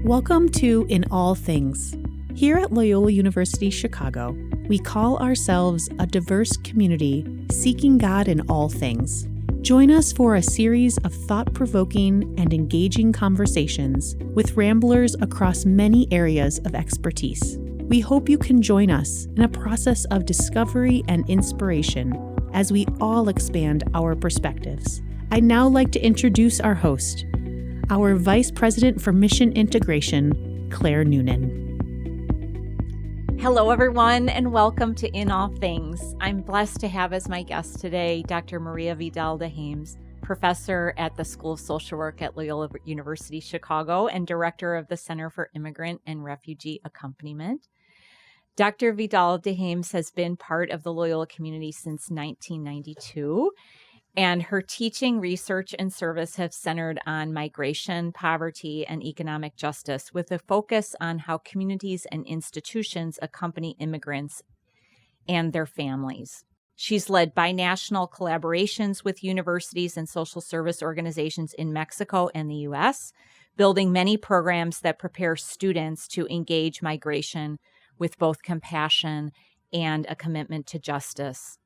Welcome to In All Things. Here at Loyola University Chicago, we call ourselves a diverse community seeking God in all things. Join us for a series of thought-provoking and engaging conversations with ramblers across many areas of expertise. We hope you can join us in a process of discovery and inspiration as we all expand our perspectives. I'd now like to introduce our host, our Vice President for Mission Integration, Claire Noonan. Hello, everyone, and welcome to In All Things. I'm blessed to have as my guest today Dr. Maria Vidal de Haymes, professor at the School of Social Work at Loyola University Chicago and director of the Center for Immigrant and Refugee Accompaniment. Dr. Vidal de Haymes has been part of the Loyola community since 1992. And her teaching, research, and service have centered on migration, poverty, and economic justice, with a focus on how communities and institutions accompany immigrants and their families. She's led binational collaborations with universities and social service organizations in Mexico and the U.S., building many programs that prepare students to engage migration with both compassion and a commitment to justice.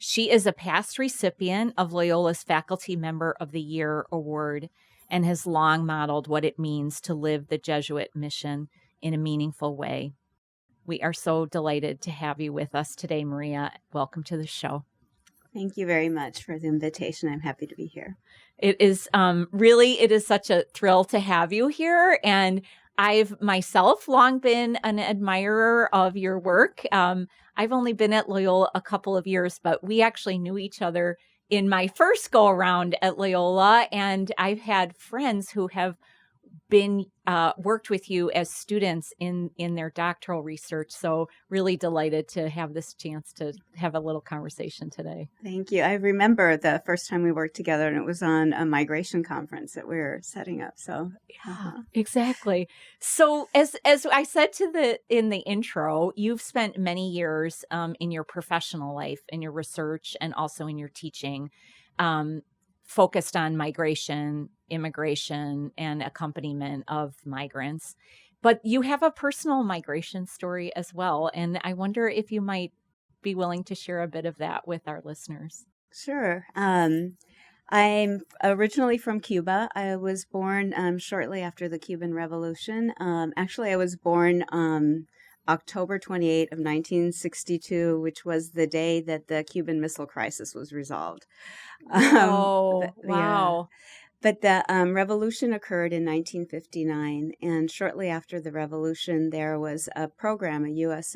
She is a past recipient of Loyola's Faculty Member of the Year Award and has long modeled what it means to live the Jesuit mission in a meaningful way. We are so delighted to have you with us today, Maria. Welcome to the show. Thank you very much for the invitation. I'm happy to be here. It is it is such a thrill to have you here. And I've myself long been an admirer of your work. I've only been at Loyola a couple of years, but we actually knew each other in my first go around at Loyola. And I've had friends who have been worked with you as students in their doctoral research. So really delighted to have this chance to have a little conversation today. Thank you. I remember the first time we worked together, and it was on a migration conference that we were setting up. So yeah, exactly. So as I said in the intro, you've spent many years in your professional life, in your research, and also in your teaching, focused on migration, immigration, and accompaniment of migrants. But you have a personal migration story as well. And I wonder if you might be willing to share a bit of that with our listeners. Sure. I'm originally from Cuba. I was born shortly after the Cuban Revolution. Actually, I was born October 28 of 1962, which was the day that the Cuban Missile Crisis was resolved. Wow. Yeah. But the revolution occurred in 1959, and shortly after the revolution, there was a program, a U.S.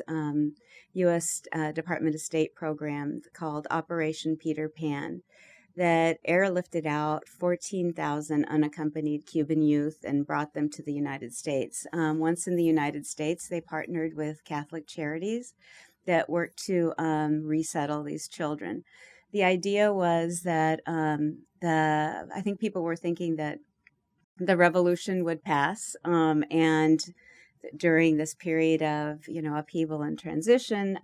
Department of State program called Operation Peter Pan, that airlifted out 14,000 unaccompanied Cuban youth and brought them to the United States. Once in the United States, they partnered with Catholic Charities that worked to resettle these children. The idea was that I think people were thinking that the revolution would pass, and during this period of upheaval and transition,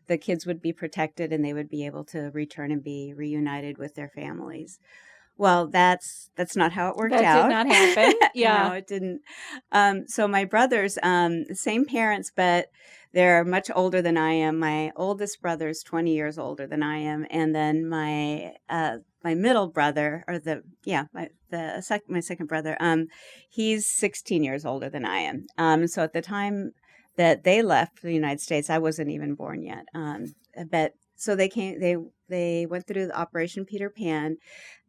the kids would be protected and they would be able to return and be reunited with their families. Well, that's not how it worked out. That did not happen. Yeah. No, it didn't. So my brothers, same parents, but they're much older than I am. My oldest brother is 20 years older than I am, and then my middle brother, or my second brother, he's 16 years older than I am. So at the time that they left the United States, I wasn't even born yet. But so they came. They went through the Operation Peter Pan.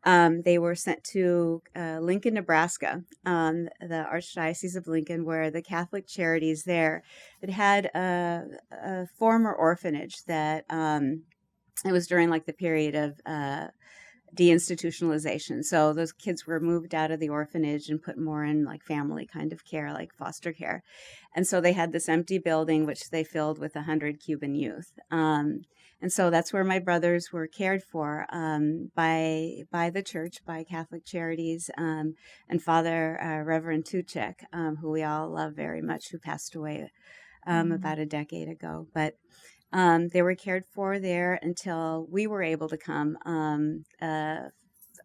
They were sent to Lincoln, Nebraska, the Archdiocese of Lincoln, where the Catholic Charities there had a former orphanage that it was during like the period of deinstitutionalization. So those kids were moved out of the orphanage and put more in like family kind of care, like foster care. And so they had this empty building, which they filled with 100 Cuban youth. And so that's where my brothers were cared for by the church, by Catholic Charities, and Father Reverend Tuchek, who we all love very much, who passed away about a decade ago. But they were cared for there until we were able to come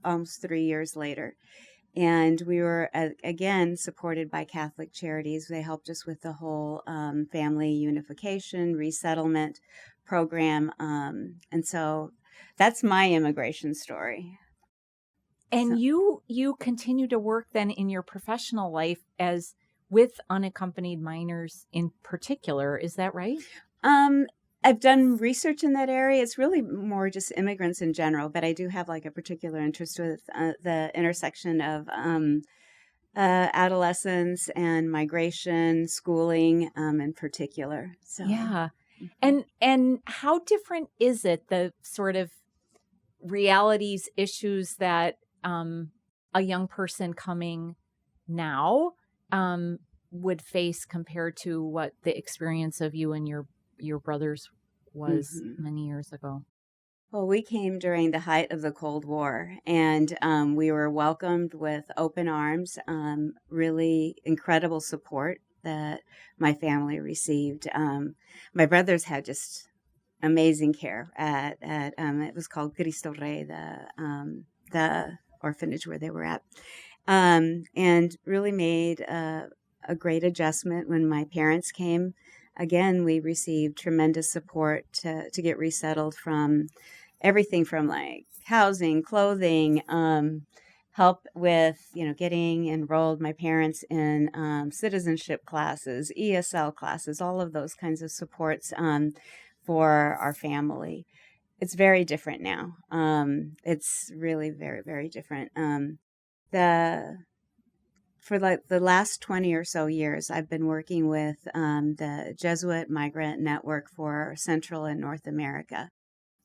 almost 3 years later. And we were, again, supported by Catholic Charities. They helped us with the whole family unification, resettlement program. And so that's my immigration story. And So, you continue to work then in your professional life as with unaccompanied minors in particular. Is that right? I've done research in that area. It's really more just immigrants in general, but I do have like a particular interest with the intersection of adolescence and migration, schooling, in particular. So Yeah. And how different is it, the sort of realities, issues that a young person coming now would face compared to what the experience of you and your brothers was many years ago? Well, we came during the height of the Cold War, and we were welcomed with open arms, really incredible support that my family received. My brothers had just amazing care at it was called Cristo Rey, the orphanage where they were at, and really made a great adjustment when my parents came. Again, we received tremendous support to get resettled from everything from like housing, clothing, help with, getting enrolled my parents in citizenship classes, ESL classes, all of those kinds of supports for our family. It's very different now. It's really very, very different. For like the last 20 or so years, I've been working with the Jesuit Migrant Network for Central and North America,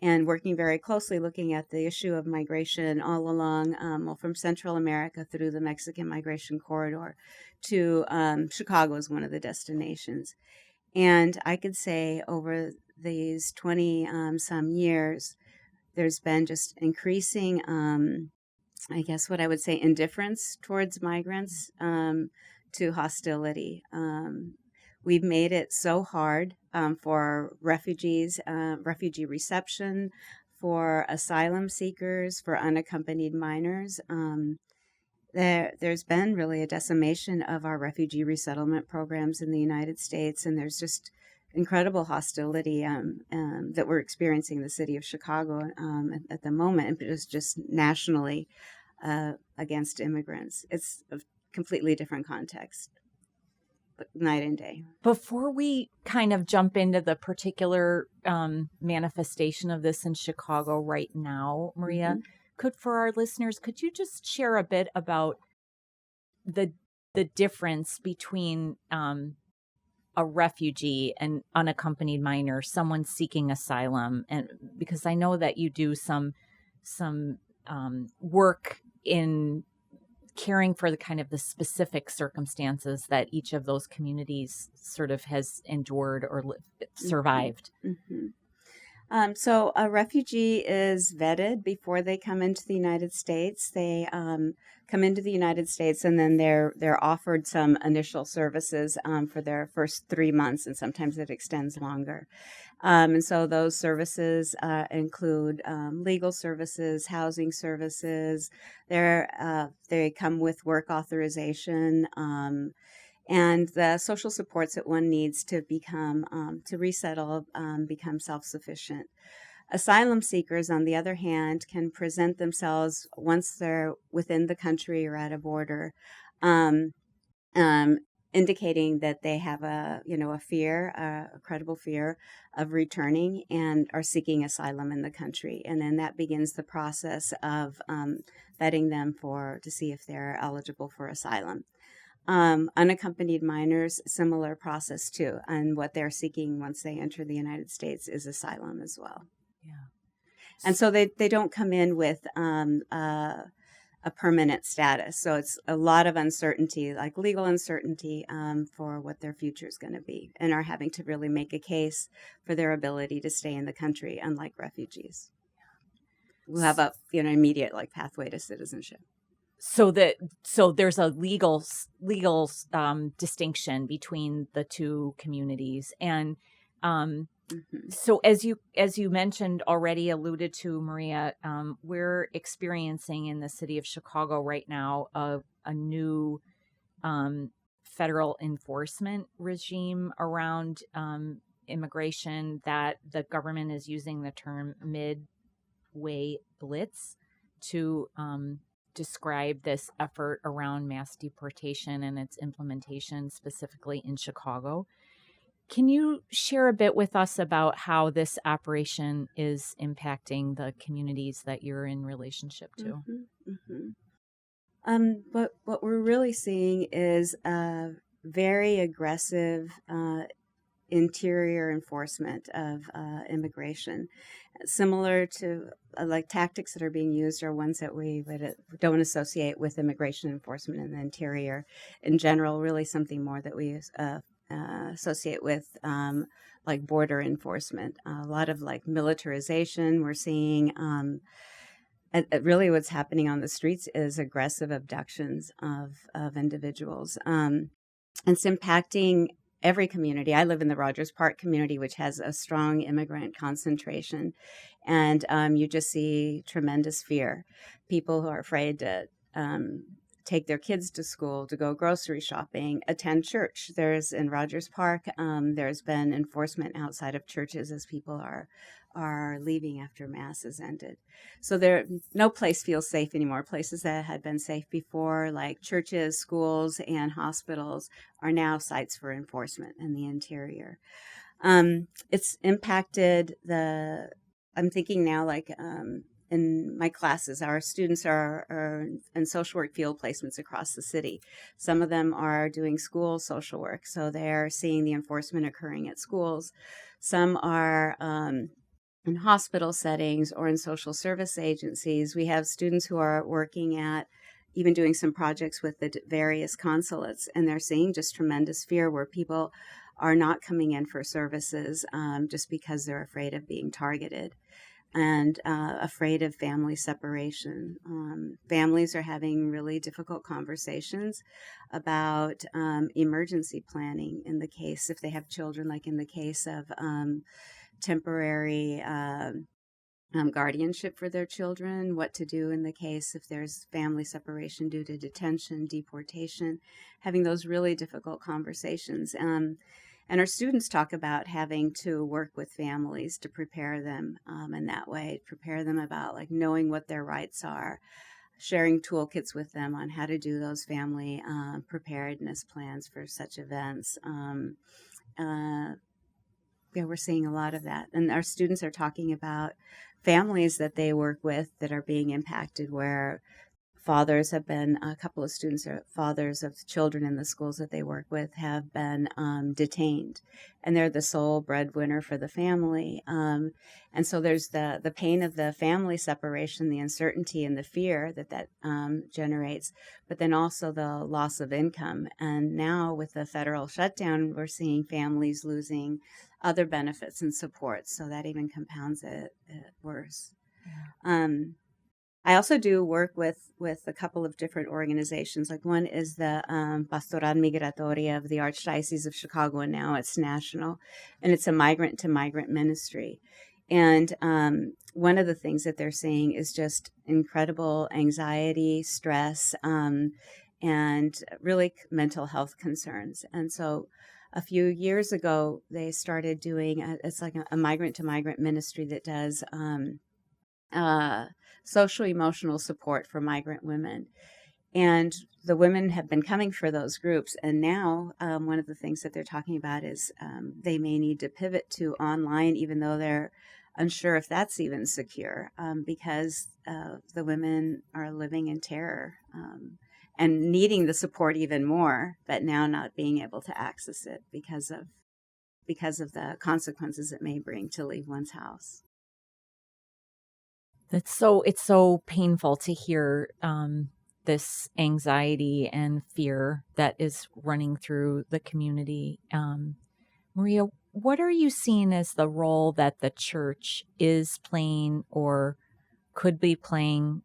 and working very closely looking at the issue of migration all along, from Central America through the Mexican migration corridor to Chicago is one of the destinations. And I could say over these 20 some years, there's been just increasing, I guess what I would say, indifference towards migrants, to hostility. We've made it so hard for refugees, refugee reception, for asylum seekers, for unaccompanied minors. There's been really a decimation of our refugee resettlement programs in the United States, and there's just incredible hostility that we're experiencing in the city of Chicago at the moment, and just nationally against immigrants. It's a completely different context, but night and day. Before we kind of jump into the particular manifestation of this in Chicago right now, Maria, for our listeners, could you just share a bit about the difference between a refugee and unaccompanied minor, someone seeking asylum? And because I know that you do some work in caring for the kind of the specific circumstances that each of those communities sort of has endured or survived. So a refugee is vetted before they come into the United States. They come into the United States, and then they're offered some initial services for their first 3 months, and sometimes it extends longer. And so those services include legal services, housing services. They come with work authorization, and the social supports that one needs to become to resettle, become self-sufficient. Asylum seekers, on the other hand, can present themselves once they're within the country or at a border, indicating that they have a fear, a credible fear of returning, and are seeking asylum in the country. And then that begins the process of vetting them to see if they're eligible for asylum. Unaccompanied minors, similar process too, and what they're seeking once they enter the United States is asylum as well. Yeah. And so they don't come in with a permanent status. So it's a lot of uncertainty, like legal uncertainty, for what their future is going to be, and are having to really make a case for their ability to stay in the country, unlike refugees who have a immediate pathway to citizenship. So there's a legal distinction between the two communities, and So as you mentioned already, alluded to, Maria, we're experiencing in the city of Chicago right now a new federal enforcement regime around immigration that the government is using the term midway blitz to describe this effort around mass deportation and its implementation specifically in Chicago. Can you share a bit with us about how this operation is impacting the communities that you're in relationship to? What we're really seeing is a very aggressive interior enforcement of immigration, similar to like tactics that are being used are ones that we don't associate with immigration enforcement in the interior in general. Really, something more that we associate with like border enforcement. A lot of like militarization. We're seeing. Really, what's happening on the streets is aggressive abductions of individuals. And it's impacting every community. I live in the Rogers Park community, which has a strong immigrant concentration. And you just see tremendous fear. People who are afraid to take their kids to school, to go grocery shopping, attend church. In Rogers Park, there's been enforcement outside of churches as people are leaving after mass has ended. So no place feels safe anymore. Places that had been safe before, like churches, schools, and hospitals, are now sites for enforcement in the interior. It's impacted I'm thinking now like in my classes, our students are in social work field placements across the city. Some of them are doing school social work, so they're seeing the enforcement occurring at schools. Some are in hospital settings or in social service agencies. We have students who are working at even doing some projects with the various consulates, and they're seeing just tremendous fear where people are not coming in for services just because they're afraid of being targeted and afraid of family separation. Families are having really difficult conversations about emergency planning in the case, if they have children, like in the case of temporary guardianship for their children, what to do in the case if there's family separation due to detention, deportation, having those really difficult conversations. And our students talk about having to work with families to prepare them in that way, prepare them about like knowing what their rights are, sharing toolkits with them on how to do those family preparedness plans for such events. We're seeing a lot of that. And our students are talking about families that they work with that are being impacted, where fathers have been, a couple of students are fathers of children in the schools that they work with have been detained, and they're the sole breadwinner for the family. And so there's the pain of the family separation, the uncertainty and the fear that generates, but then also the loss of income. And now with the federal shutdown, we're seeing families losing other benefits and supports, so that even compounds it worse. Yeah. I also do work with a couple of different organizations. Like one is the Pastoral Migratoria of the Archdiocese of Chicago, and now it's national, and it's a migrant to migrant ministry. And one of the things that they're seeing is just incredible anxiety, stress, and really mental health concerns. And so a few years ago, they started doing, it's like a migrant to migrant ministry that does social emotional support for migrant women. And the women have been coming for those groups. And now one of the things that they're talking about is they may need to pivot to online, even though they're unsure if that's even secure, because the women are living in terror and needing the support even more, but now not being able to access it because of the consequences it may bring to leave one's house. It's so painful to hear this anxiety and fear that is running through the community. Maria, what are you seeing as the role that the church is playing or could be playing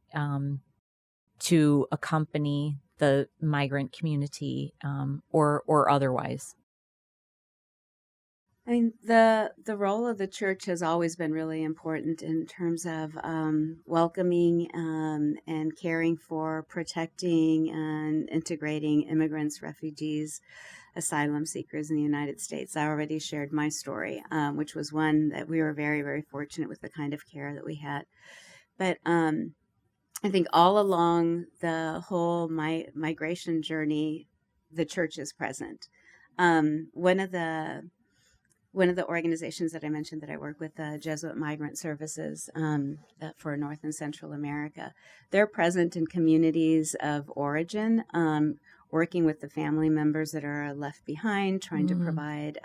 to accompany the migrant community or otherwise? I mean, the role of the church has always been really important in terms of welcoming and caring for, protecting, and integrating immigrants, refugees, asylum seekers in the United States. I already shared my story, which was one that we were very, very fortunate with the kind of care that we had. But I think all along the whole migration journey, the church is present. One of the organizations that I mentioned that I work with, Jesuit Migrant Services for North and Central America, they're present in communities of origin, working with the family members that are left behind, trying to provide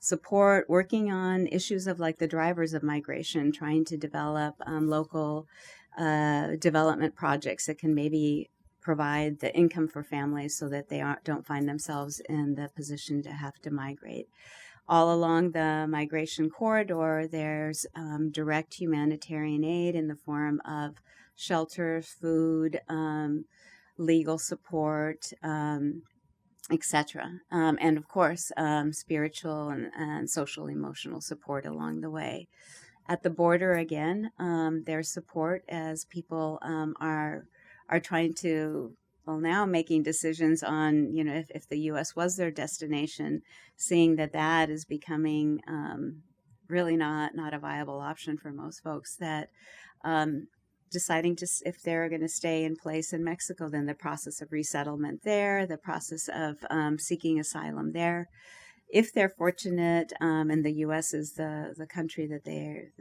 support, working on issues of like the drivers of migration, trying to develop local development projects that can maybe provide the income for families so that they don't find themselves in the position to have to migrate. All along the migration corridor, there's direct humanitarian aid in the form of shelter, food, legal support, etc. And of course, spiritual and social emotional support along the way. At the border, again, there's support as people are trying to, well, now making decisions on, if the U.S. was their destination, seeing that is becoming really not a viable option for most folks, that deciding if they're going to stay in place in Mexico, then the process of resettlement there, the process of seeking asylum there. If they're fortunate and the U.S. is the country that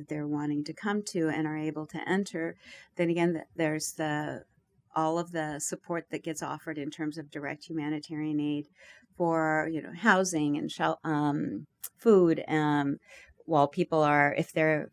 they're wanting to come to and are able to enter, then again, there's all of the support that gets offered in terms of direct humanitarian aid for housing and food, while people if they're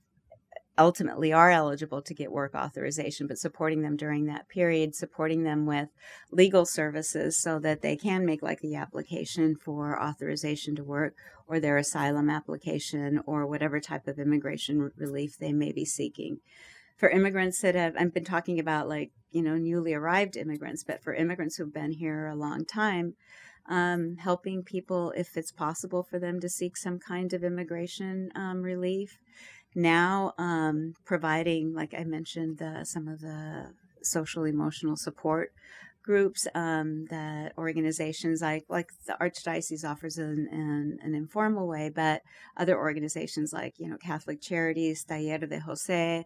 ultimately are eligible to get work authorization, but supporting them during that period, supporting them with legal services so that they can make like the application for authorization to work or their asylum application or whatever type of immigration relief they may be seeking. For immigrants that I've been talking about, like, newly arrived immigrants, but for immigrants who've been here a long time, helping people, if it's possible for them to seek some kind of immigration relief. Now, providing, like I mentioned, some of the social emotional support groups that organizations like the Archdiocese offers in an informal way, but other organizations like, Catholic Charities, Taller de Jose,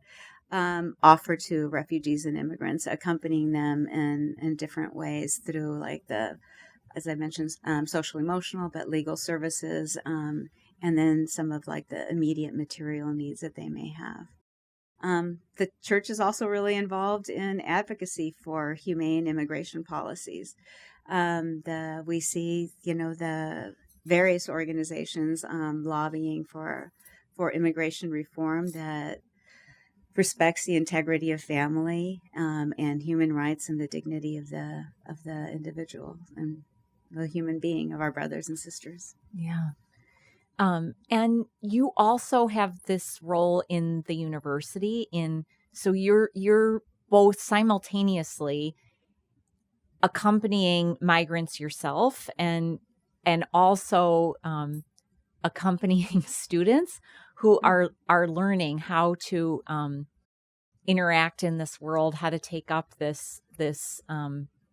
offer to refugees and immigrants, accompanying them in different ways through like as I mentioned, social emotional, but legal services, and then some of like the immediate material needs that they may have. The church is also really involved in advocacy for humane immigration policies. We see, the various organizations lobbying for immigration reform that respects the integrity of family and human rights and the dignity of the individual and the human being of our brothers and sisters. Yeah. And you also have this role in the university so you're both simultaneously accompanying migrants yourself and also accompanying students who are learning how to interact in this world, how to take up this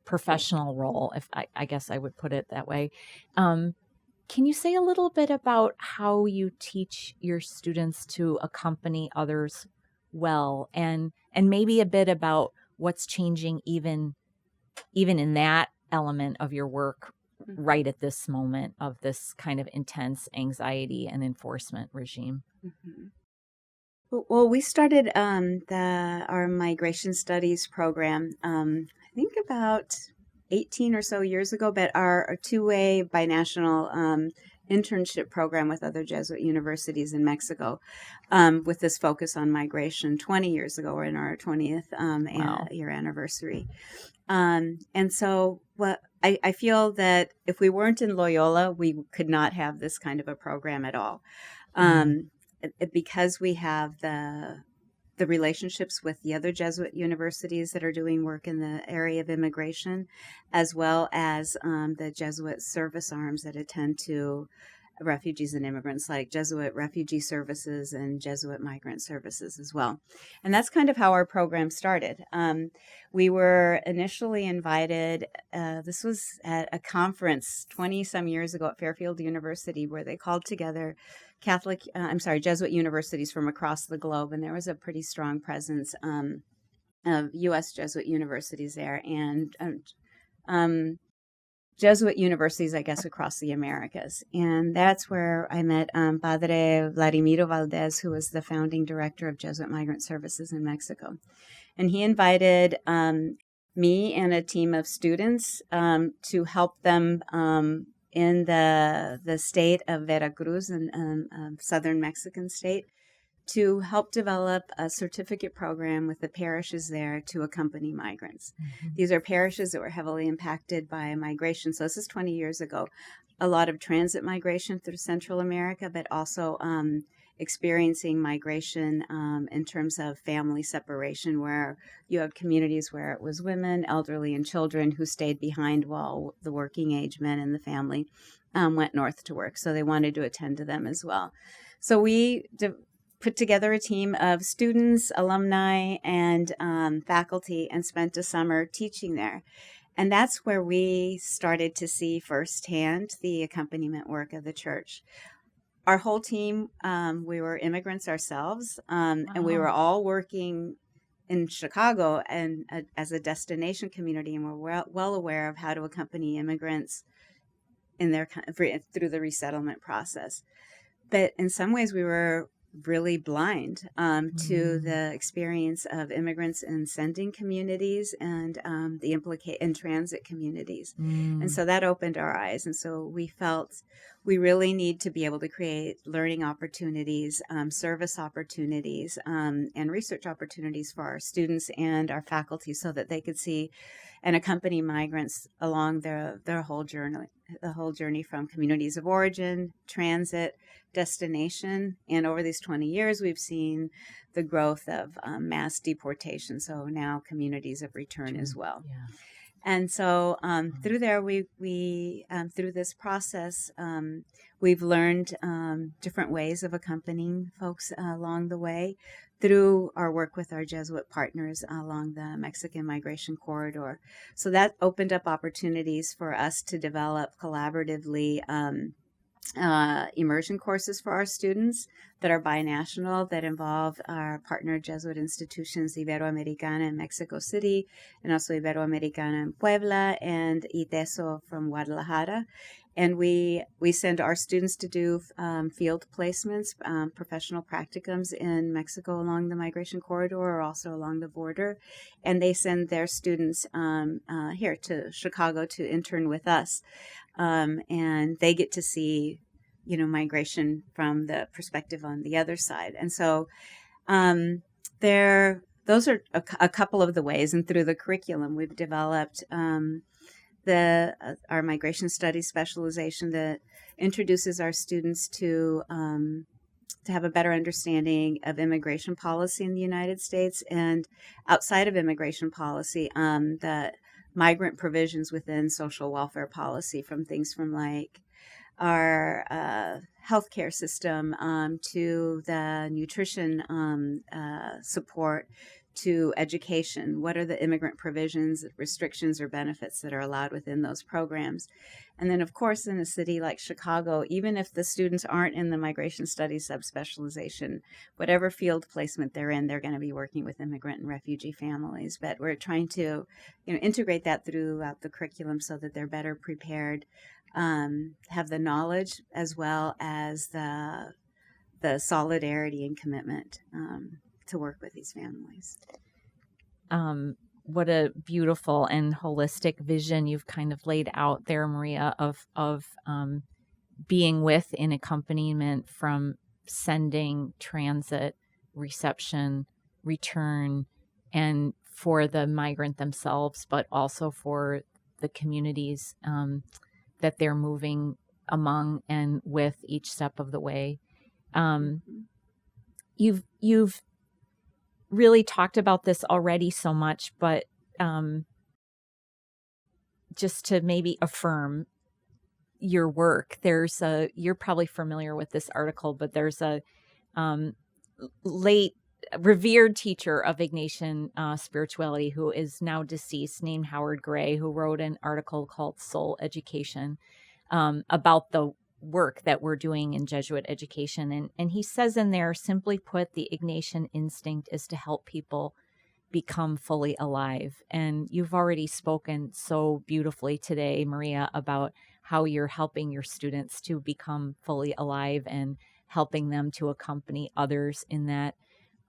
professional role, if I guess I would put it that way. Can you say a little bit about how you teach your students to accompany others well, and maybe a bit about what's changing even in that element of your work right at this moment of this kind of intense anxiety and enforcement regime? Mm-hmm. Well, we started our migration studies program, I think about 18 or so years ago, but our two-way binational internship program with other Jesuit universities in Mexico, with this focus on migration 20 years ago. We're in our 20th year anniversary. And so I feel that if we weren't in Loyola, we could not have this kind of a program at all. Because we have the relationships with the other Jesuit universities that are doing work in the area of immigration, as well as the Jesuit service arms that attend to refugees and immigrants, like Jesuit Refugee Services and Jesuit Migrant Services as well. And that's kind of how our program started. We were initially invited, this was at a conference 20-some years ago at Fairfield University, where they called together Jesuit universities from across the globe, and there was a pretty strong presence of U.S. Jesuit universities there, and Jesuit universities, I guess, across the Americas. And that's where I met Padre Vladimiro Valdez, who was the founding director of Jesuit Migrant Services in Mexico. And he invited me and a team of students to help them in the state of Veracruz, in southern Mexican state, to help develop a certificate program with the parishes there to accompany migrants. Mm-hmm. These are parishes that were heavily impacted by migration. So this is 20 years ago. A lot of transit migration through Central America, but also experiencing migration in terms of family separation, where you have communities where it was women, elderly, and children who stayed behind while the working age men in the family went north to work. So they wanted to attend to them as well. So we put together a team of students, alumni, and faculty, and spent a summer teaching there. And that's where we started to see firsthand the accompaniment work of the church. Our whole team, we were immigrants ourselves, and we were all working in Chicago and as a destination community, and we're well aware of how to accompany immigrants in their through the resettlement process. But in some ways, we were really blind to the experience of immigrants in sending communities and in transit communities. And so that opened our eyes. And so we felt we really need to be able to create learning opportunities, service opportunities, and research opportunities for our students and our faculty, so that they could see and accompany migrants along their whole journey, the whole journey from communities of origin, transit, destination. And over these 20 years, we've seen the growth of mass deportation. So now communities of return as well. Yeah. And so through there, we through this process, we've learned different ways of accompanying folks along the way through our work with our Jesuit partners along the Mexican migration corridor. So that opened up opportunities for us to develop collaboratively immersion courses for our students that are binational, that involve our partner Jesuit institutions, Iberoamericana in Mexico City, and also Iberoamericana in Puebla, and ITESO from Guadalajara. And we send our students to do field placements, professional practicums in Mexico along the migration corridor, or also along the border. And they send their students here to Chicago to intern with us. And they get to see, migration from the perspective on the other side. And so those are a couple of the ways. And through the curriculum, we've developed our migration studies specialization that introduces our students to have a better understanding of immigration policy in the United States, and outside of immigration policy, the migrant provisions within social welfare policy, from things from like our healthcare system to the nutrition support, to education. What are the immigrant provisions, restrictions, or benefits that are allowed within those programs? And then, of course, in a city like Chicago, even if the students aren't in the migration studies subspecialization, whatever field placement they're in, they're going to be working with immigrant and refugee families. But we're trying to, integrate that throughout the curriculum so that they're better prepared, have the knowledge as well as the solidarity and commitment to work with these families. What a beautiful and holistic vision you've kind of laid out there, Maria, of being with in accompaniment, from sending, transit, reception, return, and for the migrant themselves, but also for the communities that they're moving among and with each step of the way. You've really talked about this already so much, but just to maybe affirm, your work. You're probably familiar with this article, but there's a late revered teacher of Ignatian spirituality who is now deceased, named Howard Gray, who wrote an article called Soul Education about the work that we're doing in Jesuit education. And he says in there, simply put, the Ignatian instinct is to help people become fully alive. And you've already spoken so beautifully today, Maria, about how you're helping your students to become fully alive and helping them to accompany others in that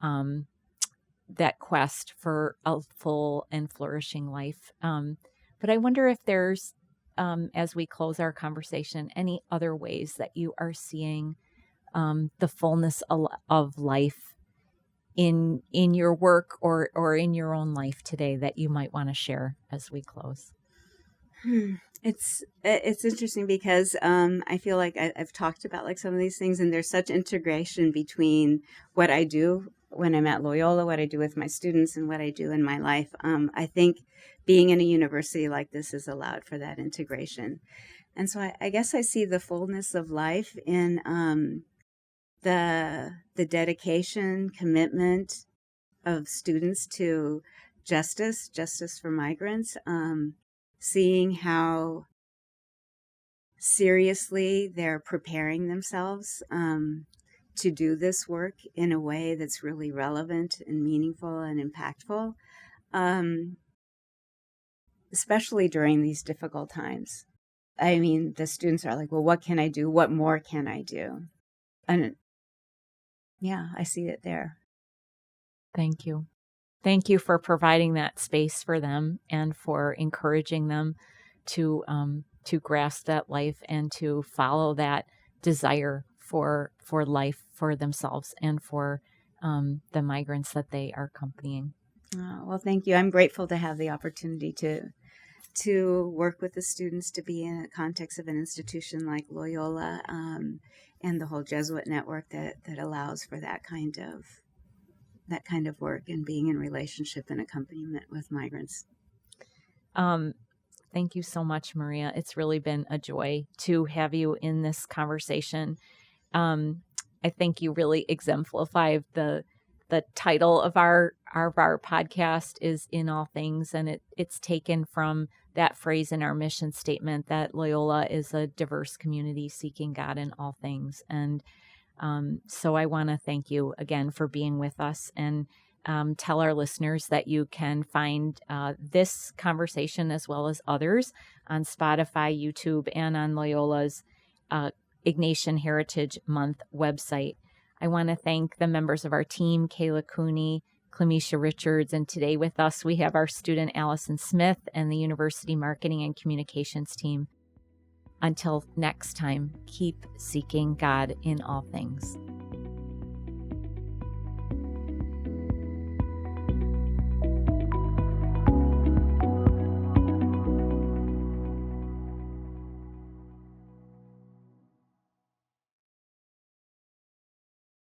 that quest for a full and flourishing life. But I wonder if there's, as we close our conversation, any other ways that you are seeing the fullness of life in your work or in your own life today that you might want to share as we close. It's interesting because I feel like I've talked about like some of these things, and there's such integration between what I do when I'm at Loyola, what I do with my students, and what I do in my life. I think being in a university like this has allowed for that integration. And so I guess I see the fullness of life in the dedication, commitment of students to justice for migrants, seeing how seriously they're preparing themselves to do this work in a way that's really relevant and meaningful and impactful, especially during these difficult times. I mean, the students are like, well, what can I do? What more can I do? And yeah, I see it there. Thank you. Thank you for providing that space for them and for encouraging them to grasp that life and to follow that desire for life for themselves and for the migrants that they are accompanying. Oh, well, thank you. I'm grateful to have the opportunity to work with the students, to be in a context of an institution like Loyola, and the whole Jesuit network that allows for that kind of work and being in relationship and accompaniment with migrants. Thank you so much, Maria. It's really been a joy to have you in this conversation. I think you really exemplify the title of our podcast is In All Things, and it's taken from that phrase in our mission statement that Loyola is a diverse community seeking God in all things. And so I want to thank you again for being with us, and tell our listeners that you can find this conversation as well as others on Spotify, YouTube, and on Loyola's Ignatian Heritage Month website. I want to thank the members of our team, Kayla Cooney, Clemisha Richards, and today with us we have our student Allison Smith and the University Marketing and Communications team. Until next time, keep seeking God in all things.